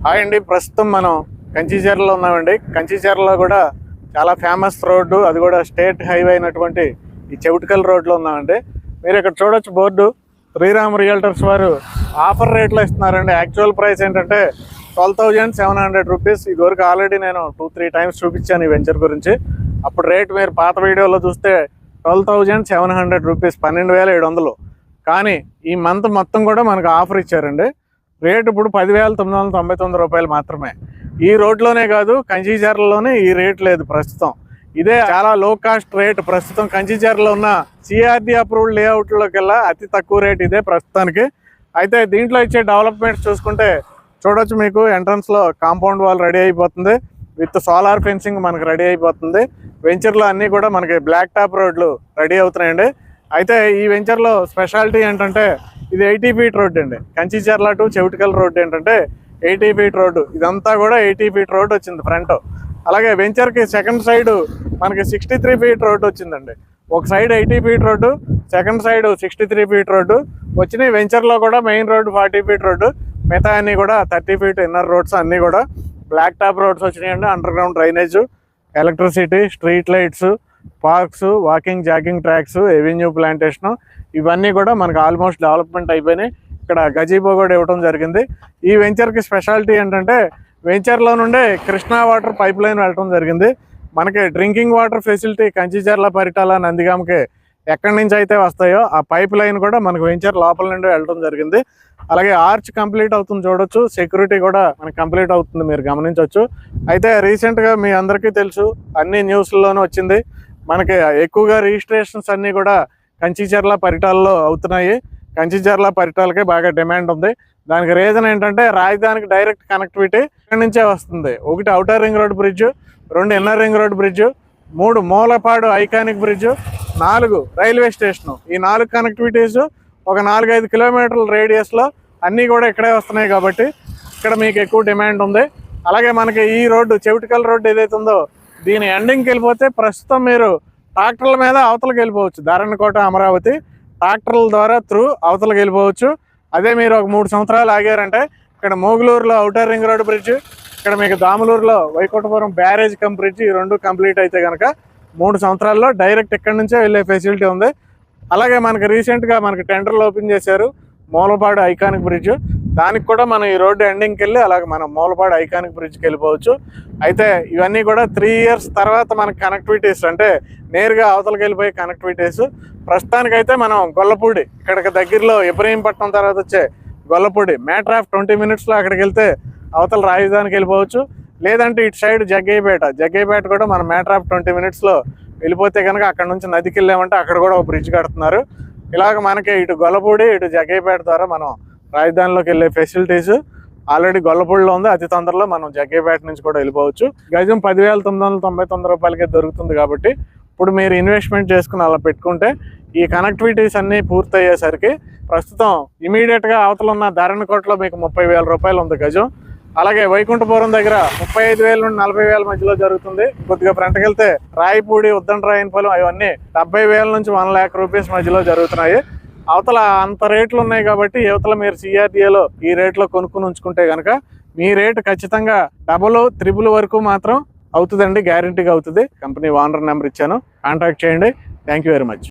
Hi అండి, ప్రస్తుతం మనం కంచిచర్లలో ఉన్నామండి. కంచిచర్లలో కూడా చాలా ఫేమస్ రోడ్డు, అది కూడా స్టేట్ హైవే అయినటువంటి ఈ చెవిటికల్ రోడ్లో ఉన్నామండి. మీరు ఇక్కడ చూడొచ్చు బోర్డు, శ్రీరామ్ రియల్టర్స్ వారు ఆఫర్ రేట్లో ఇస్తున్నారండి. యాక్చువల్ ప్రైస్ ఏంటంటే 12,700 రూపీస్. ఇదివరకు ఆల్రెడీ నేను 2-3 టైమ్స్ చూపించాను ఈ వెంచర్ గురించి. అప్పుడు రేట్ మీరు పాత వీడియోలో చూస్తే 12,700 రూపీస్, 12,700. కానీ ఈ మంత్ మొత్తం కూడా మనకు ఆఫర్ ఇచ్చారండి. రేటు ఇప్పుడు 10,999 రూపాయలు మాత్రమే. ఈ రోడ్లోనే కాదు, కంచిచర్లలోనే ఈ రేట్ లేదు ప్రస్తుతం. ఇదే చాలా లో కాస్ట్ రేట్ ప్రస్తుతం. కంచిచర్లలో ఉన్న సిఆర్డి అప్రూవ్డ్ లేఅవుట్లోకి వెళ్ళా అతి తక్కువ రేట్ ఇదే ప్రస్తుతానికి. అయితే దీంట్లో ఇచ్చే డెవలప్మెంట్స్ చూసుకుంటే చూడొచ్చు, మీకు ఎంట్రన్స్లో కాంపౌండ్ వాల్ రెడీ అయిపోతుంది, విత్ సోలార్ ఫెన్సింగ్ మనకు రెడీ అయిపోతుంది. వెంచర్లో అన్నీ కూడా మనకి బ్లాక్ టాప్ రోడ్లు రెడీ అవుతున్నాయండి. అయితే ఈ వెంచర్లో స్పెషాలిటీ ఏంటంటే ఇది 80 ఫీట్ రోడ్ అండి. కంచిచర్ల టు చెవిటికల్ రోడ్ ఏంటంటే 80 ఫీట్ రోడ్డు. ఇదంతా కూడా 80 ఫీట్ రోడ్ వచ్చింది ఫ్రంట్. అలాగే వెంచర్కి సెకండ్ సైడ్ మనకి 63 ఫీట్ రోడ్డు వచ్చిందండి. ఒక side 80 feet road, second side 63 feet road వచ్చినాయి. వెంచర్లో కూడా మెయిన్ రోడ్డు 40 ఫీట్ రోడ్డు, మిగతా అన్నీ కూడా 30 ఫీట్ ఇన్నర్ రోడ్స్, అన్నీ కూడా బ్లాక్ టాప్ రోడ్స్ వచ్చినాయండి. Under ground drainage, electricity, street lights, parks, walking jogging tracks, avenue plantation, ఇవన్నీ కూడా మనకు ఆల్మోస్ట్ డెవలప్మెంట్ అయిపోయినాయి. ఇక్కడ గజీబో కూడా ఇవ్వడం జరిగింది. ఈ వెంచర్కి స్పెషాలిటీ ఏంటంటే వెంచర్లో నుండే కృష్ణా వాటర్ పైప్ లైన్ వెళ్ళడం జరిగింది. మనకి drinking water facility Kanchikacherla, Paritala, నందిగామకి ఎక్కడి నుంచి అయితే వస్తాయో ఆ పైప్ లైన్ కూడా మనకు వెంచర్ లోపల నుండి వెళ్ళడం జరిగింది. అలాగే ఆర్చ్ కంప్లీట్ అవుతుంది చూడొచ్చు, సెక్యూరిటీ కూడా మనకి కంప్లీట్ అవుతుంది, మీరు గమనించవచ్చు. అయితే రీసెంట్గా మీ అందరికీ తెలుసు, అన్ని న్యూస్లోనూ వచ్చింది, మనకి ఎక్కువగా రిజిస్ట్రేషన్స్ అన్నీ కూడా కంచిచర్ల, పరిటాలలో అవుతున్నాయి. కంచిచర్ల, పరిటాలకే బాగా డిమాండ్ ఉంది. దానికి రీజన్ ఏంటంటే రాజధానికి డైరెక్ట్ కనెక్టివిటీ ఇక్కడి నుంచే వస్తుంది. 1 outer ring road bridge, 2 inner ring road bridge, 3 Mulapadu iconic bridge, 4 railway station. ఈ 4 కనెక్టివిటీస్ ఒక 4-5 కిలోమీటర్ల రేడియస్లో అన్నీ కూడా ఇక్కడే వస్తున్నాయి కాబట్టి ఇక్కడ మీకు ఎక్కువ డిమాండ్ ఉంది. అలాగే మనకి ఈ రోడ్డు చెవిటికల్ రోడ్డు ఏదైతే ఉందో దీని ఎండింగ్కి వెళ్ళిపోతే ప్రస్తుతం మీరు ట్రాక్టర్ల మీద అవతలకి వెళ్ళిపోవచ్చు. ధారణకోట, అమరావతి ట్రాక్టర్ల ద్వారా త్రూ అవతలకి వెళ్ళిపోవచ్చు. అదే మీరు ఒక 3 సంవత్సరాలు ఆగారంటే ఇక్కడ మోగులూరులో ఔటర్ రింగ్ రోడ్ బ్రిడ్జ్, ఇక్కడ మీకు దాములూరులో వైకుంఠపురం బ్యారేజ్ కమ్ బ్రిడ్జ్, ఈ 2 కంప్లీట్ అయితే కనుక 3 సంవత్సరాల్లో డైరెక్ట్ ఇక్కడి నుంచే వెళ్ళే ఫెసిలిటీ ఉంది. అలాగే మనకి రీసెంట్గా మనకి టెండర్లు ఓపెన్ చేశారు మూలపాడు ఐకానిక్ బ్రిడ్జ్. దానికి కూడా మనం ఈ రోడ్డు ఎండింగ్కి వెళ్ళి అలాగే మనం మూలపాడు ఐకానిక్ బ్రిడ్జ్కి వెళ్ళిపోవచ్చు. అయితే ఇవన్నీ కూడా 3 ఇయర్స్ తర్వాత మనకి కనెక్టివిటీస్, అంటే నేరుగా అవతలకి వెళ్ళిపోయే కనెక్టివిటీస్. ప్రస్తుతానికైతే మనం గొల్లపూడి, ఇక్కడికి దగ్గరలో ఇబ్రహీంపట్నం తర్వాత వచ్చే గొల్లపూడి, మ్యాటర్ ఆఫ్ 20 మినిట్స్లో అక్కడికి వెళ్తే అవతల రాజధానికి వెళ్ళిపోవచ్చు. లేదంటే ఇటు సైడ్ జగ్గయ్యపేట కూడా మనం మ్యాటర్ ఆఫ్ 20 మినిట్స్లో వెళ్ళిపోతే కనుక అక్కడ నుంచి నదికి వెళ్ళామంటే అక్కడ కూడా ఒక బ్రిడ్జ్ కడుతున్నారు. ఇలాగ మనకి ఇటు గొల్లపూడి, ఇటు జగ్గయ్యపేట ద్వారా మనం రాజధానిలోకి వెళ్ళే ఫెసిలిటీస్ ఆల్రెడీ గొల్లపూడిలో ఉంది. అతి తొందరలో మనం జగ్గయ్యపేట నుంచి కూడా వెళ్ళిపోవచ్చు. గజం 10,999 రూపాయలకే దొరుకుతుంది. కాబట్టి ఇప్పుడు మీరు ఇన్వెస్ట్మెంట్ చేసుకుని అలా పెట్టుకుంటే ఈ కనెక్టివిటీస్ అన్నీ పూర్తయ్యేసరికి ప్రస్తుతం ఇమీడియట్గా అవతల ఉన్న ధరణికోటలో మీకు 30,000 రూపాయలు ఉంది గజం. అలాగే వైకుంఠపురం దగ్గర 35,000 నుండి 40,000 మధ్యలో జరుగుతుంది. కొద్దిగా ఫ్రంట్కి వెళ్తే రాయపూడి, ఉద్దండరాయనపాలెం అవన్నీ 70,000 నుంచి 1,00,000 రూపీస్ మధ్యలో జరుగుతున్నాయి. అవతల అంత రేట్లు ఉన్నాయి కాబట్టి యువతల మీరు సిఆర్డిఏలో ఈ రేట్లో కొనుక్కుని ఉంచుకుంటే కనుక మీ రేటు ఖచ్చితంగా 2-3 వరకు మాత్రం అవుతుందండి, గ్యారంటీగా అవుతుంది. కంపెనీ ఓనర్ నెంబర్ ఇచ్చాను, కాంటాక్ట్ చేయండి. Thank you very much.